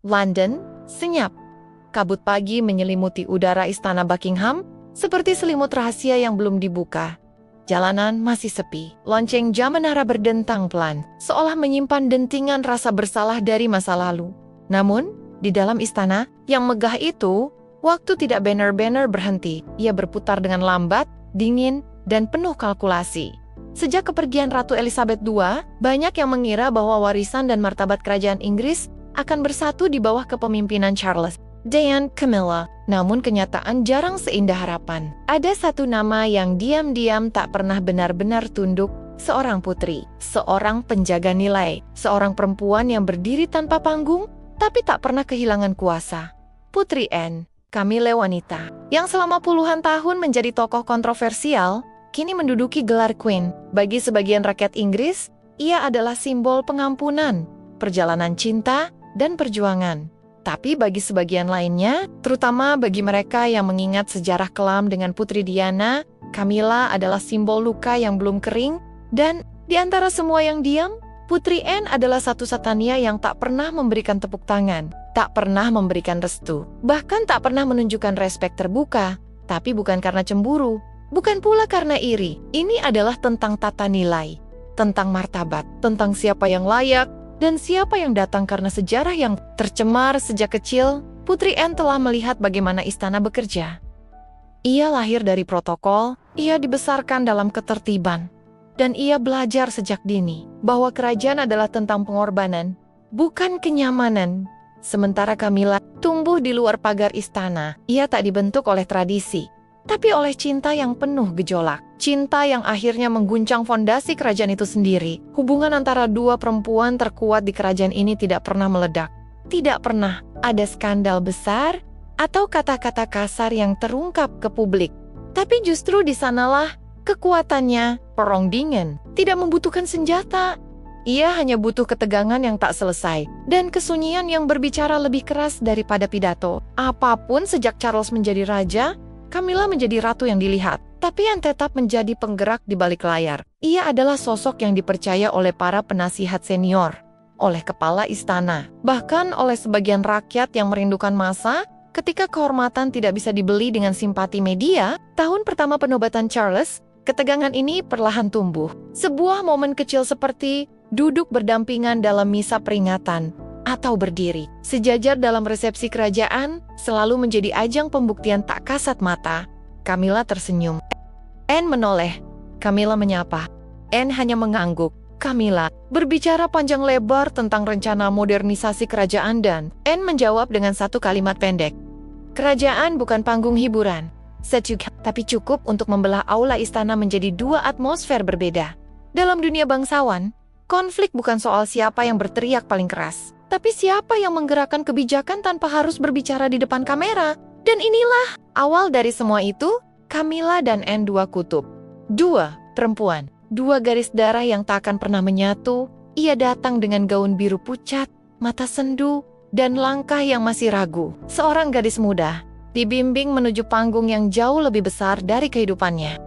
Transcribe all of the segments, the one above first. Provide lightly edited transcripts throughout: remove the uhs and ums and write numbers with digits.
London, senyap. Kabut pagi menyelimuti udara istana Buckingham, seperti selimut rahasia yang belum dibuka. Jalanan masih sepi. Lonceng jam menara berdentang pelan, seolah menyimpan dentingan rasa bersalah dari masa lalu. Namun, di dalam istana yang megah itu, waktu tidak benar-benar berhenti. Ia berputar dengan lambat, dingin, dan penuh kalkulasi. Sejak kepergian Ratu Elizabeth II, banyak yang mengira bahwa warisan dan martabat kerajaan Inggris akan bersatu di bawah kepemimpinan Charles dan Camilla. Namun kenyataan jarang seindah harapan. Ada satu nama yang diam-diam tak pernah benar-benar tunduk, seorang putri, seorang penjaga nilai, seorang perempuan yang berdiri tanpa panggung, tapi tak pernah kehilangan kuasa. Putri Anne, Camilla wanita, yang selama puluhan tahun menjadi tokoh kontroversial, kini menduduki gelar Queen. Bagi sebagian rakyat Inggris, ia adalah simbol pengampunan, perjalanan cinta, dan perjuangan. Tapi bagi sebagian lainnya, terutama bagi mereka yang mengingat sejarah kelam dengan Putri Diana, Camilla adalah simbol luka yang belum kering, dan di antara semua yang diam, Putri Anne adalah satu-satunya yang tak pernah memberikan tepuk tangan, tak pernah memberikan restu, bahkan tak pernah menunjukkan respek terbuka, tapi bukan karena cemburu, bukan pula karena iri. Ini adalah tentang tata nilai, tentang martabat, tentang siapa yang layak, dan siapa yang datang karena sejarah yang tercemar sejak kecil. Putri Anne telah melihat bagaimana istana bekerja. Ia lahir dari protokol, ia dibesarkan dalam ketertiban, dan ia belajar sejak dini bahwa kerajaan adalah tentang pengorbanan, bukan kenyamanan. Sementara Camilla tumbuh di luar pagar istana. Ia tak dibentuk oleh tradisi, tapi oleh cinta yang penuh gejolak. Cinta yang akhirnya mengguncang fondasi kerajaan itu sendiri. Hubungan antara dua perempuan terkuat di kerajaan ini tidak pernah meledak. Tidak pernah ada skandal besar atau kata-kata kasar yang terungkap ke publik. Tapi justru di sanalah kekuatannya. Perang dingin tidak membutuhkan senjata. Ia hanya butuh ketegangan yang tak selesai dan kesunyian yang berbicara lebih keras daripada pidato. Apapun sejak Charles menjadi raja, Camilla menjadi ratu yang dilihat, tapi yang tetap menjadi penggerak di balik layar. Ia adalah sosok yang dipercaya oleh para penasihat senior, oleh kepala istana, bahkan oleh sebagian rakyat yang merindukan masa ketika kehormatan tidak bisa dibeli dengan simpati media. Tahun pertama penobatan Charles, ketegangan ini perlahan tumbuh. Sebuah momen kecil seperti duduk berdampingan dalam misa peringatan, atau berdiri sejajar dalam resepsi kerajaan selalu menjadi ajang pembuktian tak kasat mata. Camilla tersenyum. Anne menoleh. Camilla menyapa. Anne hanya mengangguk. Camilla berbicara panjang lebar tentang rencana modernisasi kerajaan dan Anne menjawab dengan satu kalimat pendek. Kerajaan bukan panggung hiburan, tapi cukup untuk membelah aula istana menjadi dua atmosfer berbeda. Dalam dunia bangsawan, konflik bukan soal siapa yang berteriak paling keras, tapi siapa yang menggerakkan kebijakan tanpa harus berbicara di depan kamera. Dan inilah awal dari semua itu, Camilla dan Anne, dua kutub. Dua perempuan, dua garis darah yang tak akan pernah menyatu. Ia datang dengan gaun biru pucat, mata sendu, dan langkah yang masih ragu. Seorang gadis muda, dibimbing menuju panggung yang jauh lebih besar dari kehidupannya.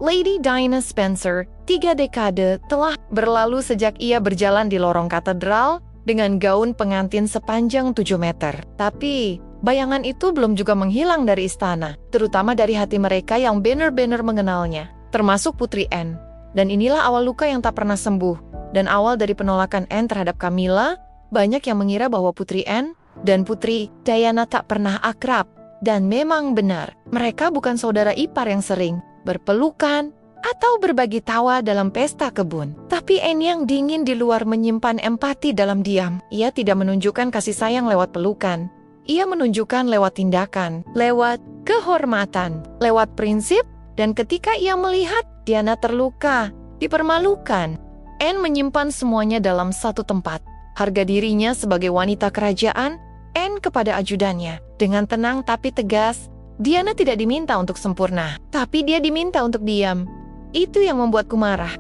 Lady Diana Spencer, 3 dekade telah berlalu sejak ia berjalan di lorong katedral dengan gaun pengantin sepanjang 7 meter. Tapi, bayangan itu belum juga menghilang dari istana, terutama dari hati mereka yang benar-benar mengenalnya, termasuk Putri Anne. Dan inilah awal luka yang tak pernah sembuh, dan awal dari penolakan Anne terhadap Camilla. Banyak yang mengira bahwa Putri Anne dan Putri Diana tak pernah akrab, dan memang benar, mereka bukan saudara ipar yang sering berpelukan atau berbagi tawa dalam pesta kebun. Tapi Anne yang dingin di luar menyimpan empati dalam diam. Ia tidak menunjukkan kasih sayang lewat pelukan. Ia menunjukkan lewat tindakan, lewat kehormatan, lewat prinsip. Dan ketika ia melihat Diana terluka, dipermalukan, Anne menyimpan semuanya dalam satu tempat. Harga dirinya sebagai wanita kerajaan, Anne kepada ajudannya. Dengan tenang tapi tegas, Diana tidak diminta untuk sempurna, tapi dia diminta untuk diam. Itu yang membuatku marah.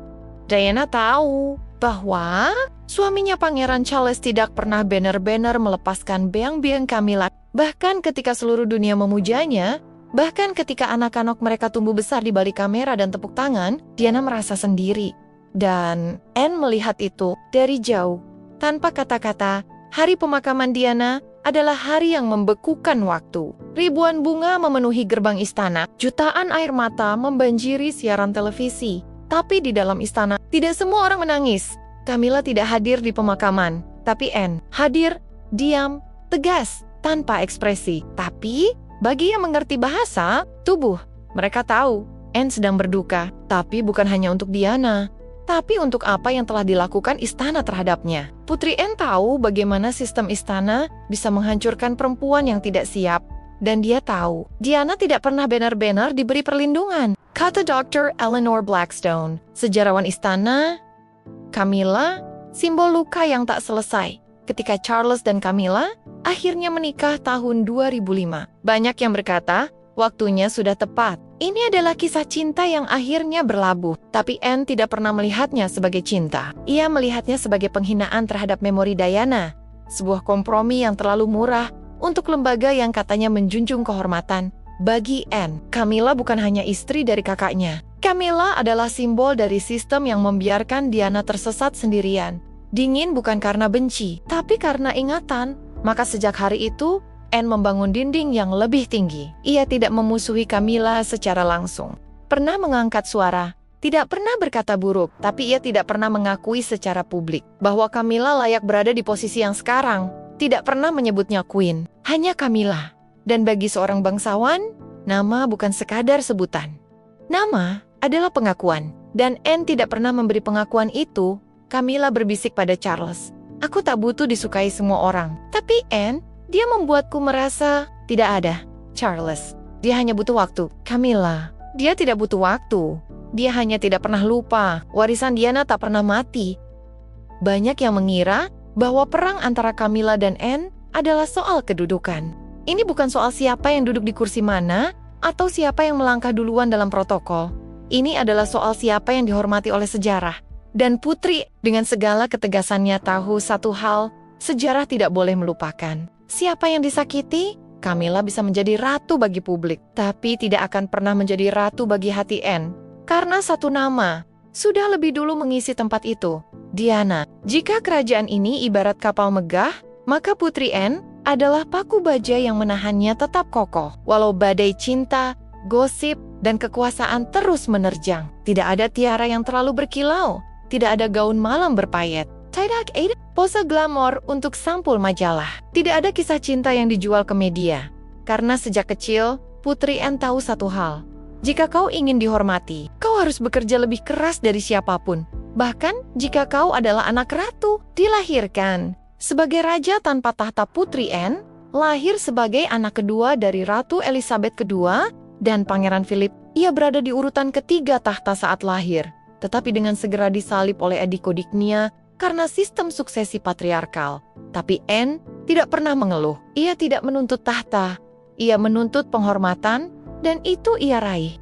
Diana tahu bahwa suaminya Pangeran Charles tidak pernah benar-benar melepaskan beang-beang Camilla. Bahkan ketika seluruh dunia memujanya, bahkan ketika anak-anak mereka tumbuh besar di balik kamera dan tepuk tangan, Diana merasa sendiri. Dan Anne melihat itu dari jauh. Tanpa kata-kata, hari pemakaman Diana adalah hari yang membekukan waktu. Ribuan bunga memenuhi gerbang istana, jutaan air mata membanjiri siaran televisi. Tapi di dalam istana, tidak semua orang menangis. Camilla tidak hadir di pemakaman, tapi Anne hadir, diam, tegas, tanpa ekspresi. Tapi, bagi yang mengerti bahasa tubuh, mereka tahu Anne sedang berduka, tapi bukan hanya untuk Diana, tapi untuk apa yang telah dilakukan istana terhadapnya. Putri Anne tahu bagaimana sistem istana bisa menghancurkan perempuan yang tidak siap. Dan dia tahu, Diana tidak pernah benar-benar diberi perlindungan. Kata Dr. Eleanor Blackstone, sejarawan istana, Camilla, simbol luka yang tak selesai. Ketika Charles dan Camilla akhirnya menikah tahun 2005. Banyak yang berkata, waktunya sudah tepat. Ini adalah kisah cinta yang akhirnya berlabuh, tapi Anne tidak pernah melihatnya sebagai cinta. Ia melihatnya sebagai penghinaan terhadap memori Diana, sebuah kompromi yang terlalu murah untuk lembaga yang katanya menjunjung kehormatan. Bagi Anne, Camilla bukan hanya istri dari kakaknya. Camilla adalah simbol dari sistem yang membiarkan Diana tersesat sendirian. Dingin bukan karena benci, tapi karena ingatan. Maka sejak hari itu, Anne membangun dinding yang lebih tinggi. Ia tidak memusuhi Camilla secara langsung. Pernah mengangkat suara, tidak pernah berkata buruk, tapi ia tidak pernah mengakui secara publik bahwa Camilla layak berada di posisi yang sekarang. Tidak pernah menyebutnya Queen, hanya Camilla. Dan bagi seorang bangsawan, nama bukan sekadar sebutan. Nama adalah pengakuan. Dan Anne tidak pernah memberi pengakuan itu. Camilla berbisik pada Charles, "Aku tak butuh disukai semua orang." Tapi Anne, dia membuatku merasa tidak ada. Charles, dia hanya butuh waktu. Camilla, dia tidak butuh waktu. Dia hanya tidak pernah lupa. Warisan Diana tak pernah mati. Banyak yang mengira bahwa perang antara Camilla dan Anne adalah soal kedudukan. Ini bukan soal siapa yang duduk di kursi mana atau siapa yang melangkah duluan dalam protokol. Ini adalah soal siapa yang dihormati oleh sejarah. Dan Putri dengan segala ketegasannya tahu satu hal, sejarah tidak boleh melupakan. Siapa yang disakiti, Camilla bisa menjadi ratu bagi publik, tapi tidak akan pernah menjadi ratu bagi hati Anne. Karena satu nama sudah lebih dulu mengisi tempat itu, Diana. Jika kerajaan ini ibarat kapal megah, maka Putri Anne adalah paku baja yang menahannya tetap kokoh. Walau badai cinta, gosip, dan kekuasaan terus menerjang. Tidak ada tiara yang terlalu berkilau, tidak ada gaun malam berpayet. Tidak ada pose glamor untuk sampul majalah. Tidak ada kisah cinta yang dijual ke media. Karena sejak kecil, Putri Anne tahu satu hal. Jika kau ingin dihormati, kau harus bekerja lebih keras dari siapapun. Bahkan jika kau adalah anak ratu, dilahirkan sebagai raja tanpa tahta. Putri Anne lahir sebagai anak kedua dari Ratu Elizabeth II dan Pangeran Philip. Ia berada di urutan ketiga tahta saat lahir, tetapi dengan segera disalib oleh adiknya karena sistem suksesi patriarkal. Tapi Anne tidak pernah mengeluh. Ia tidak menuntut tahta. Ia menuntut penghormatan, dan itu ia raih.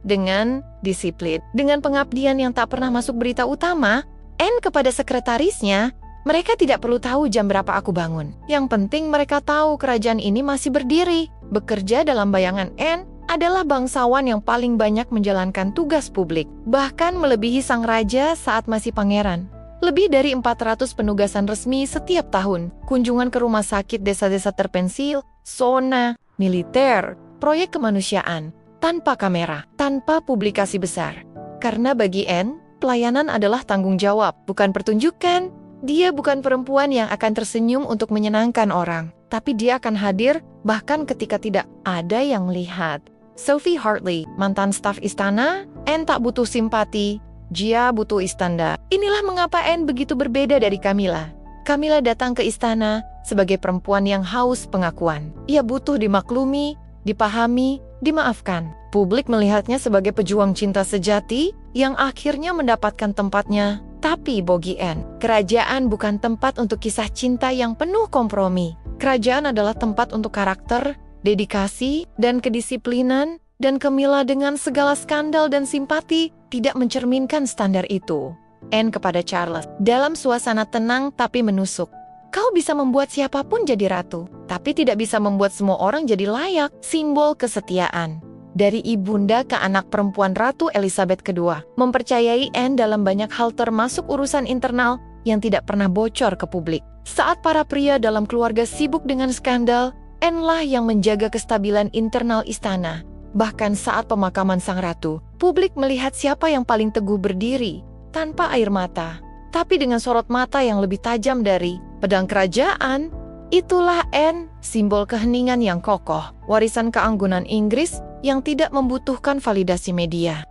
Dengan disiplin, dengan pengabdian yang tak pernah masuk berita utama, Anne kepada sekretarisnya, "Mereka tidak perlu tahu jam berapa aku bangun. Yang penting mereka tahu kerajaan ini masih berdiri." Bekerja dalam bayangan Anne adalah bangsawan yang paling banyak menjalankan tugas publik, bahkan melebihi sang raja saat masih pangeran. Lebih dari 400 penugasan resmi setiap tahun, kunjungan ke rumah sakit desa-desa terpencil, zona, militer, proyek kemanusiaan, tanpa kamera, tanpa publikasi besar. Karena bagi Anne, pelayanan adalah tanggung jawab, bukan pertunjukan. Dia bukan perempuan yang akan tersenyum untuk menyenangkan orang, tapi dia akan hadir bahkan ketika tidak ada yang melihat. Sophie Hartley, mantan staf istana, Anne tak butuh simpati, dia butuh istana. Inilah mengapa Anne begitu berbeda dari Camilla. Camilla datang ke istana sebagai perempuan yang haus pengakuan. Ia butuh dimaklumi, dipahami, dimaafkan. Publik melihatnya sebagai pejuang cinta sejati yang akhirnya mendapatkan tempatnya. Tapi bagi Anne, kerajaan bukan tempat untuk kisah cinta yang penuh kompromi. Kerajaan adalah tempat untuk karakter, dedikasi, dan kedisiplinan. Dan Camilla dengan segala skandal dan simpati tidak mencerminkan standar itu. Anne kepada Charles, dalam suasana tenang tapi menusuk. "Kau bisa membuat siapapun jadi ratu, tapi tidak bisa membuat semua orang jadi layak." Simbol kesetiaan. Dari ibunda ke anak perempuan Ratu Elizabeth II, mempercayai Anne dalam banyak hal termasuk urusan internal, yang tidak pernah bocor ke publik. Saat para pria dalam keluarga sibuk dengan skandal, Anne lah yang menjaga kestabilan internal istana. Bahkan saat pemakaman sang ratu, publik melihat siapa yang paling teguh berdiri, tanpa air mata, tapi dengan sorot mata yang lebih tajam dari pedang kerajaan. Itulah Anne, simbol keheningan yang kokoh, warisan keanggunan Inggris yang tidak membutuhkan validasi media.